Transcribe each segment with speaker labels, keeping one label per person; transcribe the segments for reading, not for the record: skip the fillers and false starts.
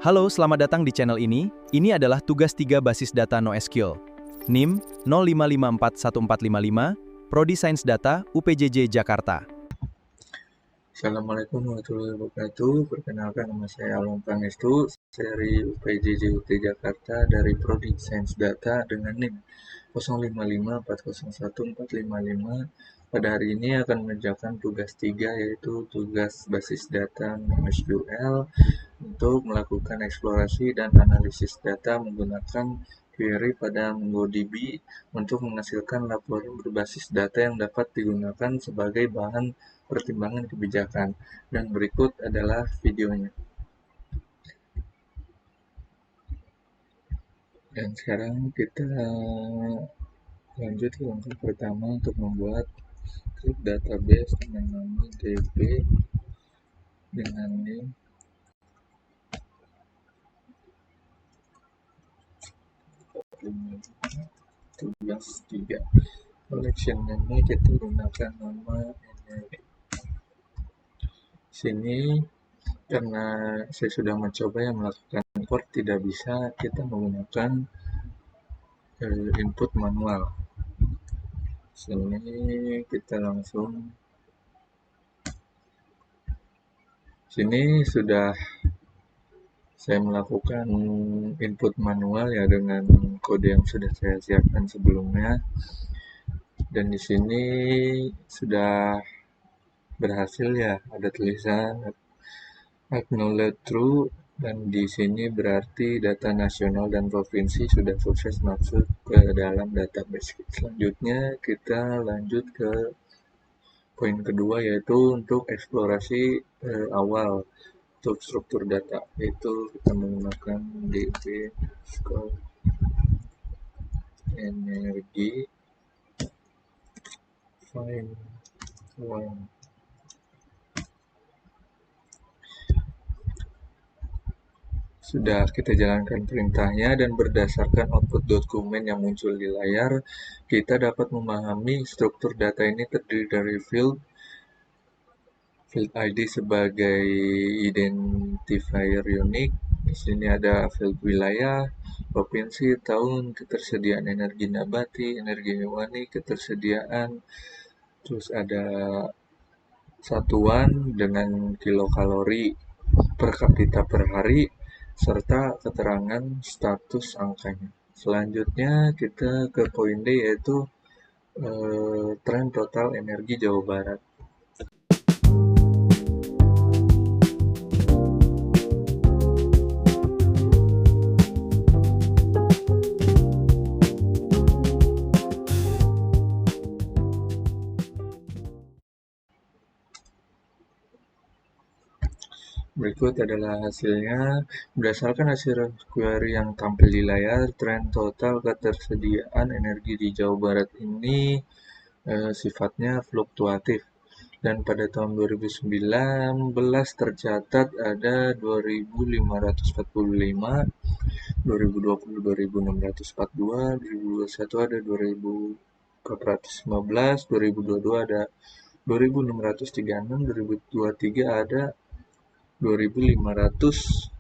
Speaker 1: Halo, selamat datang di channel ini. Ini adalah tugas 3 basis data NoSQL. NIM 0554145, Prodi Sains Data, UPJJ Jakarta.
Speaker 2: Assalamualaikum warahmatullahi wabarakatuh. Perkenalkan, nama saya Alwan Pangestu, dari UPJJ UT Jakarta dari Prodi Sains Data dengan NIM 055401455. Pada hari ini akan mengerjakan tugas 3, yaitu tugas basis data NoSQL untuk melakukan eksplorasi dan analisis data menggunakan query pada MongoDB untuk menghasilkan laporan berbasis data yang dapat digunakan sebagai bahan pertimbangan kebijakan. Dan berikut adalah videonya. Dan sekarang kita lanjut ke langkah pertama untuk membuat script database dengan nama db dengan name tugas 3. Collection name kita gunakan nama energi. Sini karena saya sudah mencoba yang melakukan import tidak bisa, kita menggunakan input manual. Sini kita langsung, sini sudah saya melakukan input manual ya dengan kode yang sudah saya siapkan sebelumnya. Dan di sini sudah berhasil ya, ada tulisan acknowledge true, dan di sini berarti data nasional dan provinsi sudah sukses masuk ke dalam database. Selanjutnya kita lanjut ke poin kedua, yaitu untuk eksplorasi awal untuk struktur data, yaitu kita menggunakan db scope energi find one. Sudah kita jalankan perintahnya, dan berdasarkan output dokumen yang muncul di layar, kita dapat memahami struktur data ini terdiri dari field ID sebagai identifier unik. Di sini ada field wilayah, provinsi, tahun, ketersediaan energi nabati, energi hewani, ketersediaan, terus ada satuan dengan kilokalori per kapita per hari, serta keterangan status angkanya. Selanjutnya kita ke poin D, yaitu tren total energi Jawa Barat. Berikut adalah hasilnya. Berdasarkan hasil query yang tampil di layar, tren total ketersediaan energi di Jawa Barat ini sifatnya fluktuatif. Dan pada tahun 2019 tercatat ada 2.545, 2020 2.642, 2021 ada 2.415, 2022 ada 2.636, 2023 ada 2.587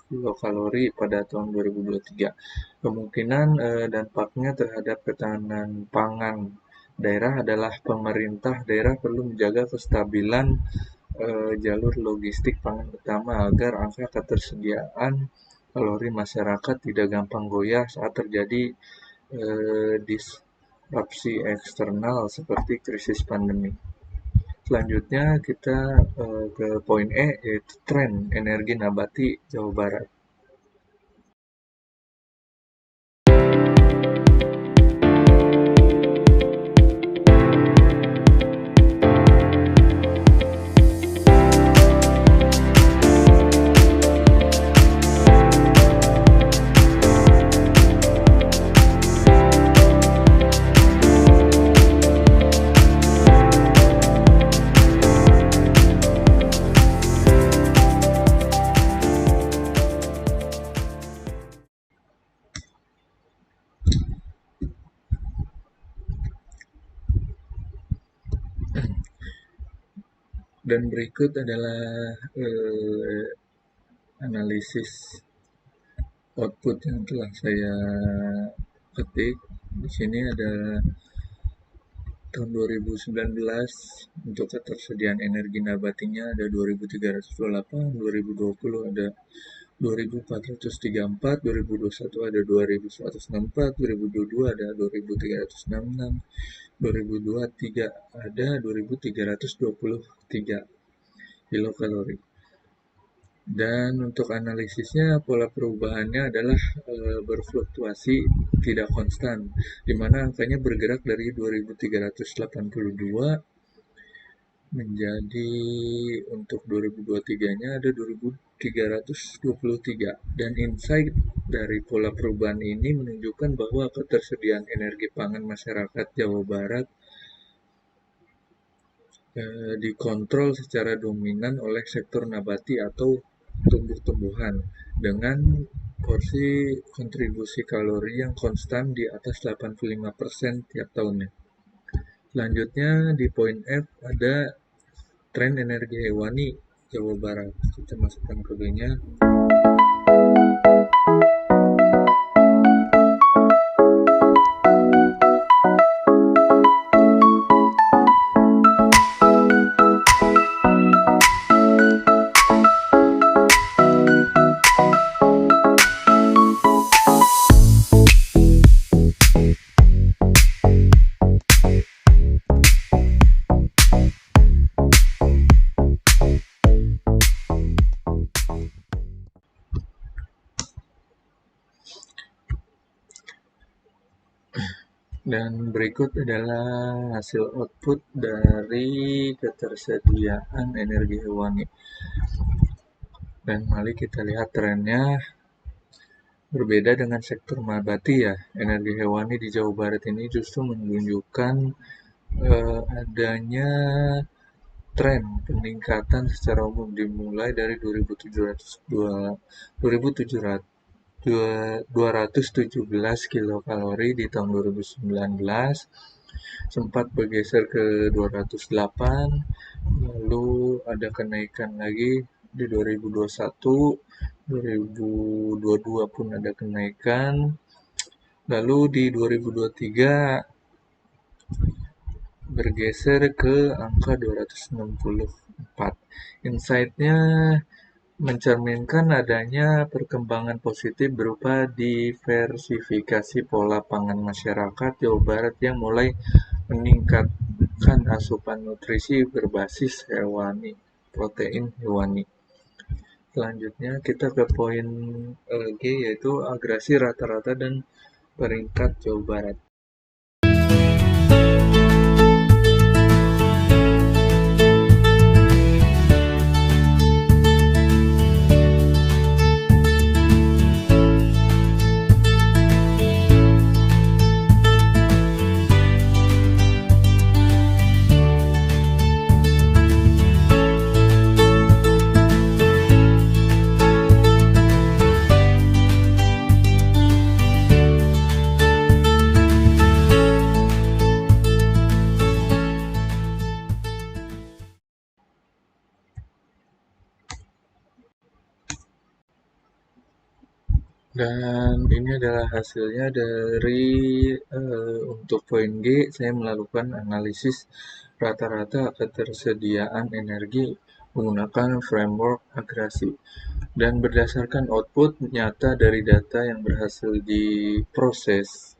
Speaker 2: kilokalori pada tahun 2023. Kemungkinan dampaknya terhadap ketahanan pangan daerah adalah pemerintah daerah perlu menjaga kestabilan jalur logistik pangan utama agar angka ketersediaan kalori masyarakat tidak gampang goyah saat terjadi disrupsi eksternal seperti krisis pandemi. Selanjutnya kita ke poin E, yaitu tren energi nabati Jawa Barat. Dan berikut adalah analisis output yang telah saya ketik. Di sini ada tahun 2019 untuk ketersediaan energi nabatinya ada 2328, 2020 ada 2434, 2021 ada 2164, 2022 ada 2366, 2023 ada 2323 kilokalori. Dan untuk analisisnya pola perubahannya adalah berfluktuasi, tidak konstan, di mana angkanya bergerak dari 2382 menjadi untuk 2023-nya ada 2323. Dan insight dari pola perubahan ini menunjukkan bahwa ketersediaan energi pangan masyarakat Jawa Barat dikontrol secara dominan oleh sektor nabati atau tumbuh-tumbuhan dengan porsi kontribusi kalori yang konstan di atas 85% tiap tahunnya. Selanjutnya di poin F ada tren energi hewani Jawa Barat. Kita masukkan kodenya. Dan berikut adalah hasil output dari ketersediaan energi hewani. Dan mari kita lihat trennya. Berbeda dengan sektor nabati ya, energi hewani di Jawa Barat ini justru menunjukkan adanya tren peningkatan secara umum dimulai dari 217 kilokalori di tahun 2019, sempat bergeser ke 208, lalu ada kenaikan lagi di 2021, 2022 pun ada kenaikan, lalu di 2023 bergeser ke angka 264. Insight-nya mencerminkan adanya perkembangan positif berupa diversifikasi pola pangan masyarakat Jawa Barat yang mulai meningkatkan asupan nutrisi berbasis hewani, protein hewani. Selanjutnya kita ke poin G, yaitu agresi rata-rata dan peringkat Jawa Barat. Dan ini adalah hasilnya dari untuk poin G, saya melakukan analisis rata-rata ketersediaan energi menggunakan framework agresi. Dan berdasarkan output nyata dari data yang berhasil diproses,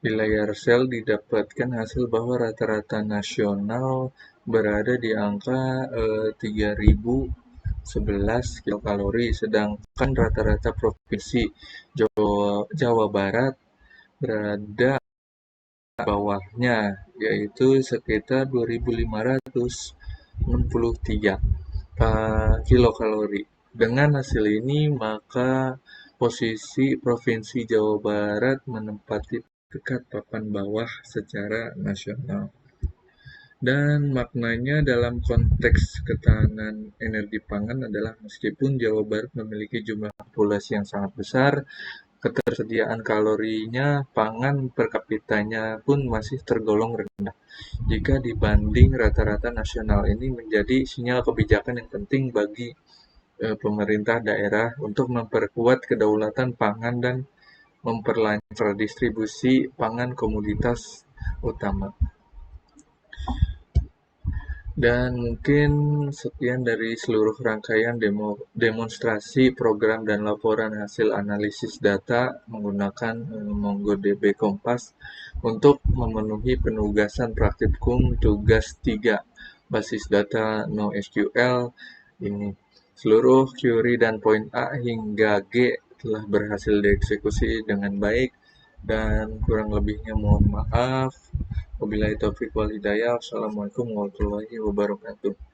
Speaker 2: di layar sel didapatkan hasil bahwa rata-rata nasional berada di angka 3011 kilokalori, sedangkan rata-rata provinsi Jawa Barat berada bawahnya, yaitu sekitar 2563 kilokalori. Dengan hasil ini, maka posisi Provinsi Jawa Barat menempati dekat papan bawah secara nasional. Dan maknanya dalam konteks ketahanan energi pangan adalah meskipun Jawa Barat memiliki jumlah populasi yang sangat besar, ketersediaan kalorinya, pangan per kapitanya pun masih tergolong rendah. Jika dibanding rata-rata nasional, ini menjadi sinyal kebijakan yang penting bagi pemerintah daerah untuk memperkuat kedaulatan pangan dan memperlancar distribusi pangan komoditas utama. Dan mungkin sekian dari seluruh rangkaian demonstrasi program dan laporan hasil analisis data menggunakan MongoDB Kompas untuk memenuhi penugasan praktikum tugas 3 basis data NoSQL ini. Seluruh query dan poin A hingga G telah berhasil dieksekusi dengan baik dan kurang lebihnya mohon maaf. Wabillahi taufiq wal hidayah. Wassalamualaikum warahmatullahi wabarakatuh.